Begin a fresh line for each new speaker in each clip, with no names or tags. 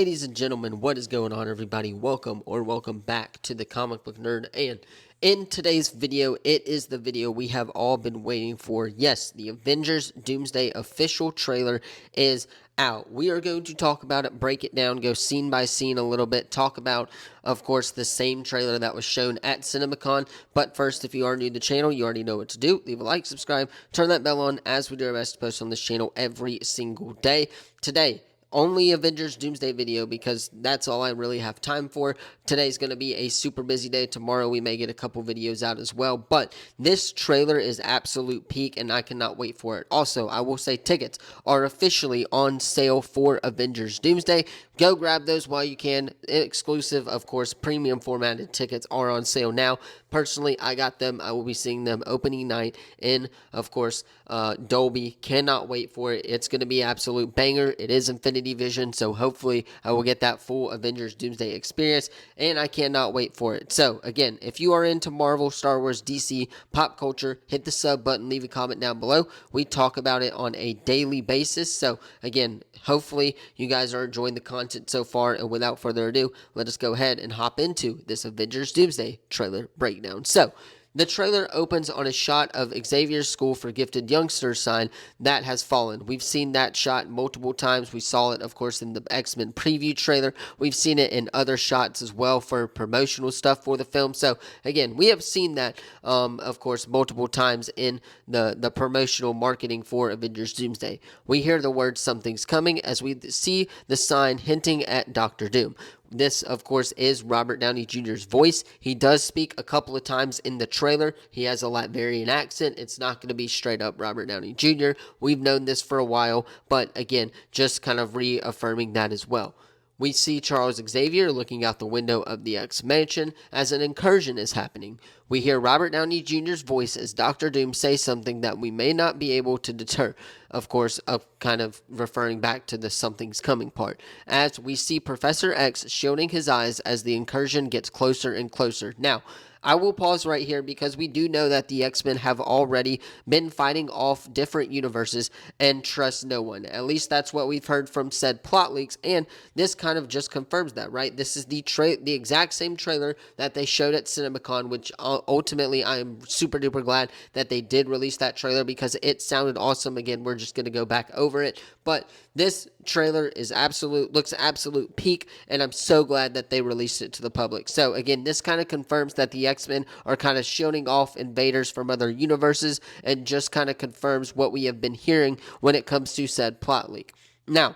Ladies and gentlemen, what is going on, everybody? Welcome back to the Comic Book Nerd. And in today's video, it is the video we have all been waiting for. Yes, the Avengers Doomsday official trailer is out. We are going to talk about it, break it down, go scene by scene a little bit, talk about, of course, the same trailer that was shown at CinemaCon. But first, if you are new to the channel, you already know what to do. Leave a like, subscribe, turn that bell on, as we do our best to post on this channel every single day. Today, only Avengers Doomsday video because that's all I really have time for. Today's going to be a super busy day. Tomorrow we may get a couple videos out as well. But this trailer is absolute peak and I cannot wait for it. Also, I will say tickets are officially on sale for Avengers Doomsday. Go grab those while you can. Exclusive, of course, premium formatted tickets are on sale now. Personally, I got them. I will be seeing them opening night in, of course, Dolby. Cannot wait for it. It's going to be absolute banger. It is Infinity Vision, so hopefully I will get that full Avengers Doomsday experience, and I cannot wait for it. So, again, if you are into Marvel, Star Wars, DC, pop culture, hit the sub button, leave a comment down below. We talk about it on a daily basis. So, again, hopefully you guys are enjoying the content so far, and without further ado, let us go ahead and hop into this Avengers Doomsday trailer breakdown. So, the trailer opens on a shot of Xavier's School for Gifted Youngsters sign that has fallen. We've seen that shot multiple times. We saw it, of course, in the X-Men preview trailer. We've seen it in other shots as well for promotional stuff for the film. So, again, we have seen that, of course, multiple times in the promotional marketing for Avengers Doomsday. We hear the word something's coming as we see the sign hinting at Doctor Doom. This, of course, is Robert Downey Jr.'s voice. He does speak a couple of times in the trailer. He has a Latvian accent. It's not going to be straight up Robert Downey Jr. We've known this for a while, but again, just kind of reaffirming that as well. We see Charles Xavier looking out the window of the X Mansion as an incursion is happening. We hear Robert Downey Jr.'s voice as Doctor Doom say something that we may not be able to deter. Of course, kind of referring back to the something's coming part. As we see Professor X shielding his eyes as the incursion gets closer and closer. Now, I will pause right here because we do know that the X-Men have already been fighting off different universes and trust no one. At least that's what we've heard from said plot leaks, and this kind of just confirms that, right? This is the exact same trailer that they showed at CinemaCon, which ultimately I am super duper glad that they did release that trailer because it sounded awesome. Again, we're just going to go back over it, but this trailer is looks absolute peak, and I'm so glad that they released it to the public. So again, this kind of confirms that the X-Men are kind of showing off invaders from other universes and just kind of confirms what we have been hearing when it comes to said plot leak. Now,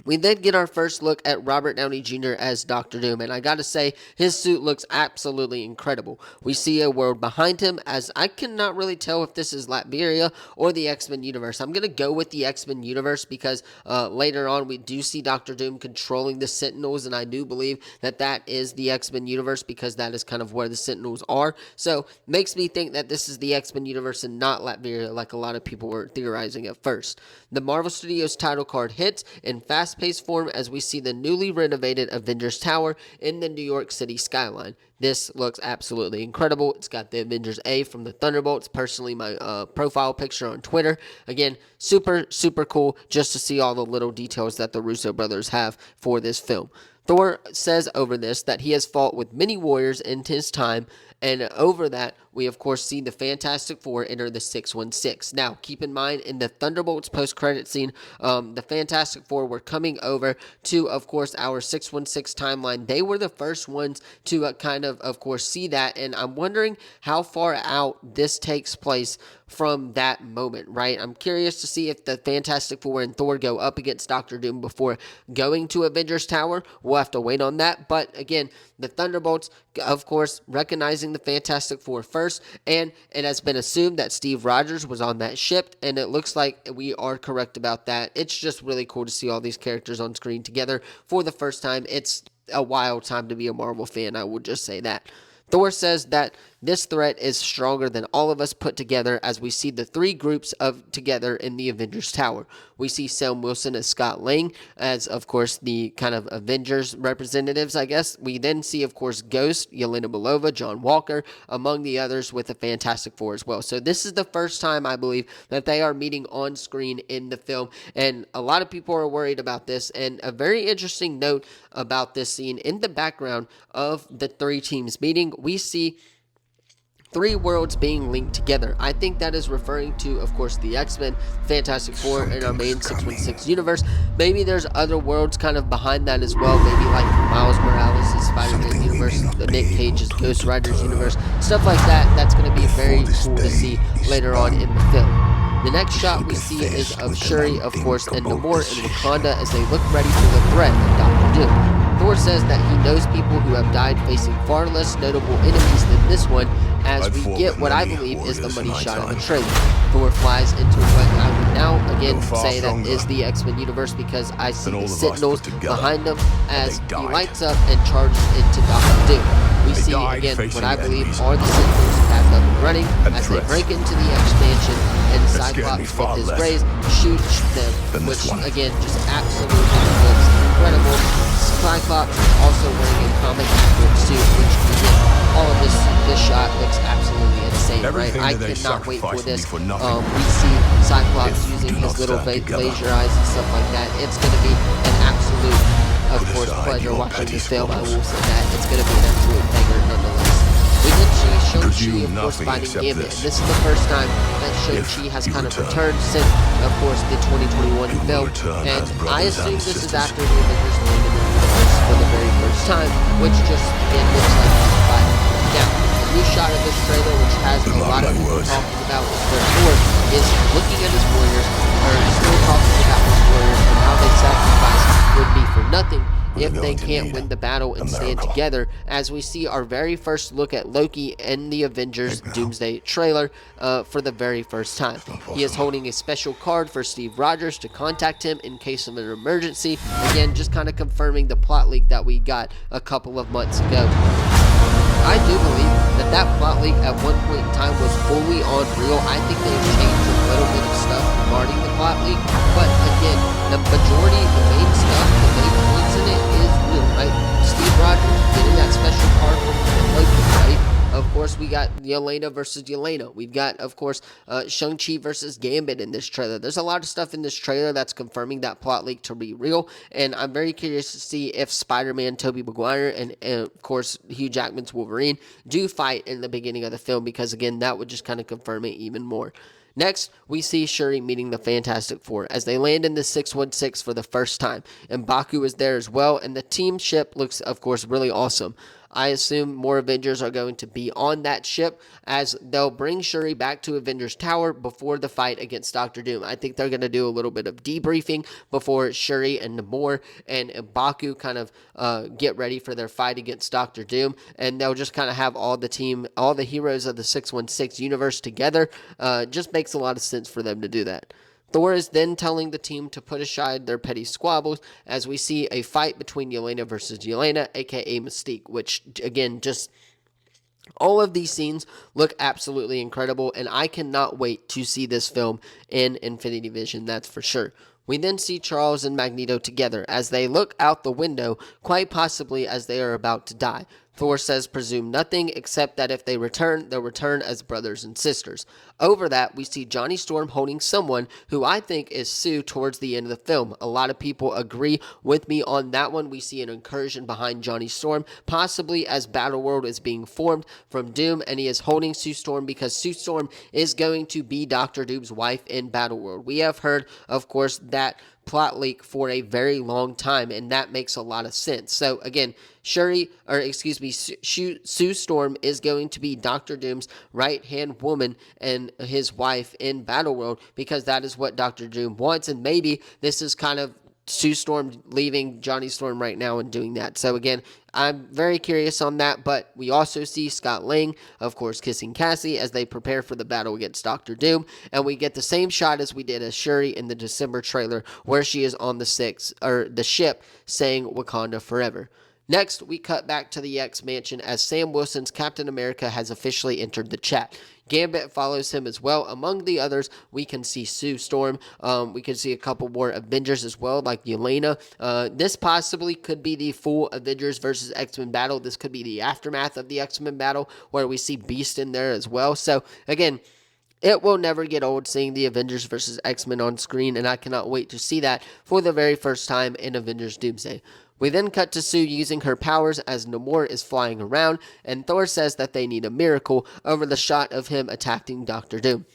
we then get our first look at Robert Downey Jr. as Doctor Doom, and I gotta say, his suit looks absolutely incredible. We see a world behind him, as I cannot really tell if this is Latveria or the X-Men universe. I'm gonna go with the X-Men universe because later on we do see Doctor Doom controlling the Sentinels, and I do believe that that is the X-Men universe because that is kind of where the Sentinels are. So, makes me think that this is the X-Men universe and not Latveria like a lot of people were theorizing at first. The Marvel Studios title card hits in fast-paced form as we see the newly renovated Avengers Tower in the New York City skyline. This looks absolutely incredible. It's got the Avengers A from the Thunderbolts, personally my profile picture on Twitter. Again, super, super cool just to see all the little details that the Russo brothers have for this film. Thor says over this that he has fought with many warriors in his time, and over that, we of course see the Fantastic Four enter the 616. Now, keep in mind, in the Thunderbolts post-credit scene, the Fantastic Four were coming over to, of course, our 616 timeline. They were the first ones to kind of course, see that, and I'm wondering how far out this takes place from that moment, right? I'm curious to see if the Fantastic Four and Thor go up against Doctor Doom before going to Avengers Tower. We'll have to wait on that, but again, the Thunderbolts, of course, recognizing the Fantastic Four first, and it has been assumed that Steve Rogers was on that ship, and it looks like we are correct about that. It's just really cool to see all these characters on screen together for the first time. It's a wild time to be a Marvel fan, I will just say that. Thor says that this threat is stronger than all of us put together as we see the three groups of together in the Avengers Tower. We see Sam Wilson as Scott Lang as, of course, the kind of Avengers representatives, I guess. We then see, of course, Ghost, Yelena Belova, John Walker, among the others, with the Fantastic Four as well. So this is the first time, I believe, that they are meeting on screen in the film, and a lot of people are worried about this. And a very interesting note about this scene: in the background of the three teams meeting, we see three worlds being linked together. I think that is referring to, of course, the X-Men, Fantastic Four, and our main 616 universe. Maybe there's other worlds kind of behind that as well. Maybe like Miles Morales' Spider-Man universe, the Nick Cage's Ghost Rider's universe, stuff like that. That's going to be very cool to see later on in the film. The next shot we see is of Shuri, of course, and Namor in Wakanda as they look ready for the threat of Doctor Doom. Thor says that he knows people who have died facing far less notable enemies than this one, as we get what I believe is the money shot of the trailer. Thor flies into what I would now again say that is the X-Men universe, because I see the Sentinels behind him as he lights up and charges into Doctor Doom. We see again what I believe are the Sentinels back up and running as they break into the expansion, and Cyclops with his rays shoots them, which again just absolutely looks incredible. Cyclops is also wearing a comic accurate suit, which again, all of this shot looks absolutely insane, right? I cannot wait for this. We see Cyclops using his little laser eyes and stuff like that. It's going to be an absolute, of course, pleasure watching this film. I will say that. It's going to be an absolute banger nonetheless. We then see Shang-Chi, of course, fighting Gambit. And this is the first time that Shang-Chi has kind of returned since, of course, the 2021 film. And I assume this is after the Avengers landed in the universe for the very first time, which just, again, looks like he's fighting. Now, a new shot of this trailer, which has a lot of people talking about where Thor is looking at his warriors, or still talking about his warriors and how they sacrifice would be for nothing if they can't win the battle and stand together, as we see our very first look at Loki in the Avengers Doomsday trailer for the very first time. He is holding a special card for Steve Rogers to contact him in case of an emergency. Again, just kind of confirming the plot leak that we got a couple of months ago. I do believe that that plot leak at one point in time was fully on real. I think they've changed a little bit of stuff regarding the plot leak, but again, the majority, the main stuff, the main points in it is real, right? Steve Rogers getting that special card from Loki, right? Of course, we got Yelena versus Yelena. We've got, of course, Shang-Chi versus Gambit in this trailer. There's a lot of stuff in this trailer that's confirming that plot leak to be real, and I'm very curious to see if Spider-Man, Tobey Maguire, and of course, Hugh Jackman's Wolverine do fight in the beginning of the film, because, again, that would just kind of confirm it even more. Next, we see Shuri meeting the Fantastic Four as they land in the 616 for the first time, and Baku is there as well, and the team ship looks, of course, really awesome. I assume more Avengers are going to be on that ship, as they'll bring Shuri back to Avengers Tower before the fight against Doctor Doom. I think they're going to do a little bit of debriefing before Shuri and Namor and Baku kind of get ready for their fight against Doctor Doom, and they'll just kind of have all the team, all the heroes of the 616 universe together. Just makes a lot of sense for them to do that. Thor is then telling the team to put aside their petty squabbles, as we see a fight between Yelena versus Yelena, aka Mystique, which, again, just all of these scenes look absolutely incredible, and I cannot wait to see this film in Infinity Vision, that's for sure. We then see Charles and Magneto together as they look out the window, quite possibly as they are about to die. Thor says presume nothing, except that if they return, they'll return as brothers and sisters. Over that, we see Johnny Storm holding someone who I think is Sue towards the end of the film. A lot of people agree with me on that one. We see an incursion behind Johnny Storm, possibly as Battleworld is being formed from Doom, and he is holding Sue Storm because Sue Storm is going to be Doctor Doom's wife in Battleworld. We have heard, of course, that plot leak for a very long time, and that makes a lot of sense. So again, Sue Storm is going to be Doctor Doom's right-hand woman and his wife in Battleworld, because that is what Doctor Doom wants, and maybe this is kind of Sue Storm leaving Johnny Storm right now and doing that. So again, I'm very curious on that, but we also see Scott Lang, of course, kissing Cassie as they prepare for the battle against Doctor Doom, and we get the same shot as we did as Shuri in the December trailer, where she is on the ship saying Wakanda forever. Next, we cut back to the X Mansion as Sam Wilson's Captain America has officially entered the chat. Gambit follows him as well. Among the others, we can see Sue Storm. We can see a couple more Avengers as well, like Yelena. This possibly could be the full Avengers versus X-Men battle. This could be the aftermath of the X-Men battle, where we see Beast in there as well. So, again, it will never get old seeing the Avengers versus X-Men on screen, and I cannot wait to see that for the very first time in Avengers Doomsday. We then cut to Sue using her powers as Namor is flying around, and Thor says that they need a miracle over the shot of him attacking Doctor Doom.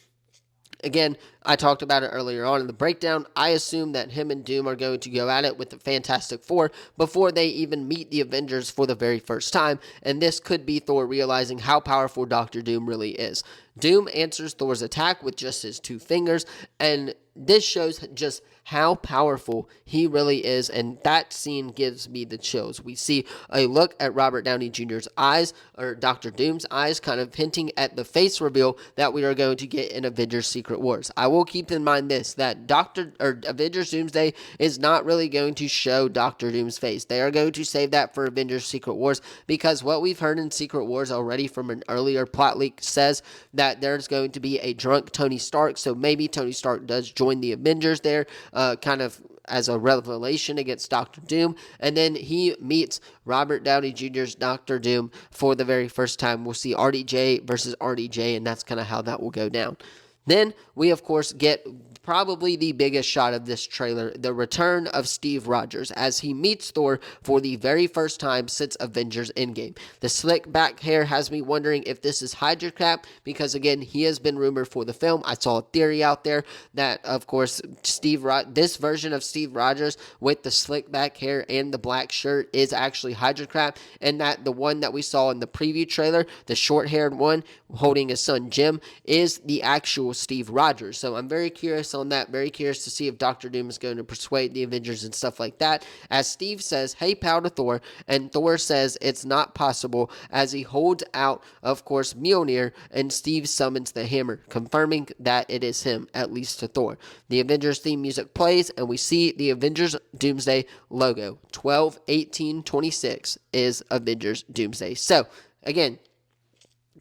Again, I talked about it earlier on in the breakdown. I assume that him and Doom are going to go at it with the Fantastic Four before they even meet the Avengers for the very first time, and this could be Thor realizing how powerful Doctor Doom really is. Doom answers Thor's attack with just his 2 fingers, and this shows just how powerful he really is, and that scene gives me the chills. We see a look at Robert Downey Jr.'s eyes, or Dr. Doom's eyes, kind of hinting at the face reveal that we are going to get in Avengers Secret Wars. I will keep in mind this, that Avengers Doomsday is not really going to show Dr. Doom's face. They are going to save that for Avengers Secret Wars, because what we've heard in Secret Wars already from an earlier plot leak says that there's going to be a drunk Tony Stark, so maybe Tony Stark does join the Avengers there, kind of as a revelation against Doctor Doom, and then he meets Robert Downey Jr.'s Doctor Doom for the very first time. We'll see RDJ versus RDJ, and that's kind of how that will go down. Then we, of course, get probably the biggest shot of this trailer, the return of Steve Rogers as he meets Thor for the very first time since Avengers Endgame. The slick back hair has me wondering if this is Hydra Cap, because again, he has been rumored for the film. I saw a theory out there that, of course, this version of Steve Rogers with the slick back hair and the black shirt is actually Hydra Cap, and that the one that we saw in the preview trailer, the short-haired one holding his son Jim, is the actual Steve Rogers. So I'm very curious on that, very curious to see if Doctor Doom is going to persuade the Avengers and stuff like that, as Steve says, "Hey pal," to Thor, and Thor says it's not possible as he holds out, of course, Mjolnir, and Steve summons the hammer, confirming that it is him, at least to Thor. The Avengers theme music plays, and we see the Avengers Doomsday logo. 12/18/26 is Avengers Doomsday. So, again,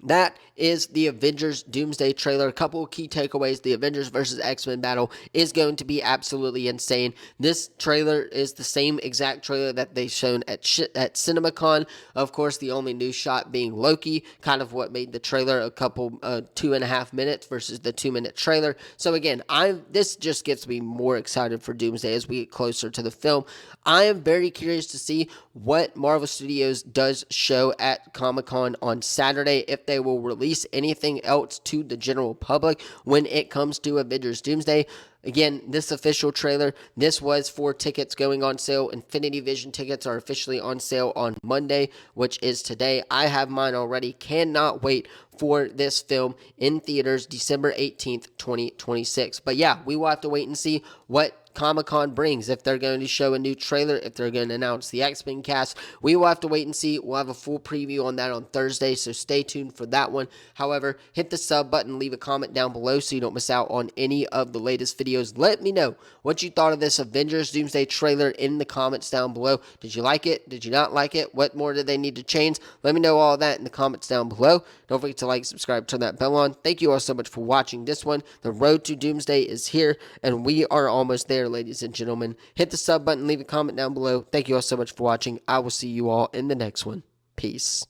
that is the Avengers Doomsday trailer. A couple of key takeaways. The Avengers versus X-Men battle is going to be absolutely insane. This trailer is the same exact trailer that they shown at CinemaCon. Of course, the only new shot being Loki, kind of what made the trailer a couple 2.5 minutes versus the 2-minute trailer. So again, this just gets me more excited for Doomsday as we get closer to the film. I am very curious to see what Marvel Studios does show at Comic-Con on Saturday, if they will release anything else to the general public when it comes to Avengers Doomsday. Again, this official trailer, this was for tickets going on sale. Infinity Vision tickets are officially on sale on Monday, which is today. I have mine already. Cannot wait for this film in theaters December 18th, 2026. But yeah, we will have to wait and see what Comic-Con brings, if they're going to show a new trailer, if they're going to announce the X-Men cast. We will have to wait and see. We'll have a full preview on that on Thursday, so stay tuned for that one. However, hit the sub button, leave a comment down below so you don't miss out on any of the latest videos. Let me know what you thought of this Avengers Doomsday trailer in the comments down below. Did you like it? Did you not like it? What more did they need to change? Let me know all that in the comments down below. Don't forget to like, subscribe, turn that bell on. Thank you all so much for watching this one. The road to Doomsday is here, and we are almost there, ladies and gentlemen. Hit the sub button, leave a comment down below. Thank you all so much for watching. I will see you all in the next one. Peace.